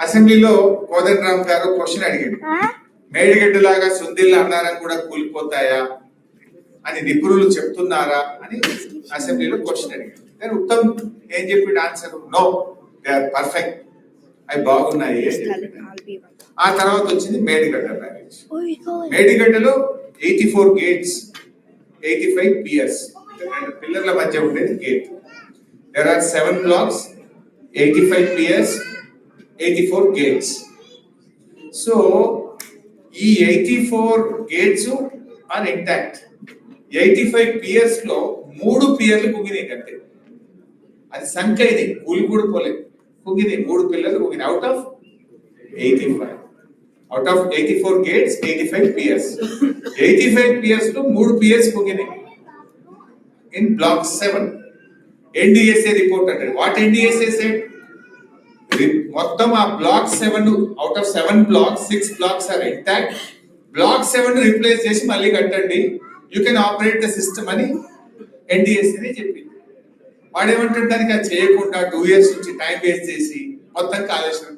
అసెంబ్లీలో కోదండరామ్ గారు క్వశ్చన్ అడిగాడు, మేడిగడ్డలాగా సుందిళ్ళ అన్నారం కూడా కూలిపోతాయా అని నిపుణులు చెప్తున్నారా అని అసెంబ్లీలో క్వశ్చన్ అడిగాడు. కానీ ఉత్తమ్ ఏం చెప్పి answer, no, they are perfect, అవి బాగున్నాయి. ఆ తర్వాత వచ్చింది మేడిగడ్డ బ్యారేజ్. మేడిగడ్డలో 84 గేట్స్, 85 పియర్స్, పిల్లర్ల మధ్య ఉండేది gate. There are 7 blocks, 85 piers, 84 gates. So, ఈ 84 gates are intact. 85 piers లో 3 పియర్లు కుంగినాయి కంటే. అది సంఖ్య ఇది, కూలి కూడా పోలేదు, కుంగినాయి 3 పిల్లర్లు కుంగినాయి. Out of 85. Out of 84 gates, 85 piers. 85 piers లో 3 piers కుంగినాయి. In block 7. NDSA report అంటే వాట్ NDSA said, మొత్తం ఆ block 7 out of 7 blocks 6 blocks are intact. Block 7 replace చేసి మళ్ళీ కట్టండి, you can operate the system అని NDSA చెప్పింది. వాడేమంటాడు, దానికి అది చేయకుండా 2 years నుంచి టైం వేస్ట్ చేసి మొత్తం కాళేశ్వరం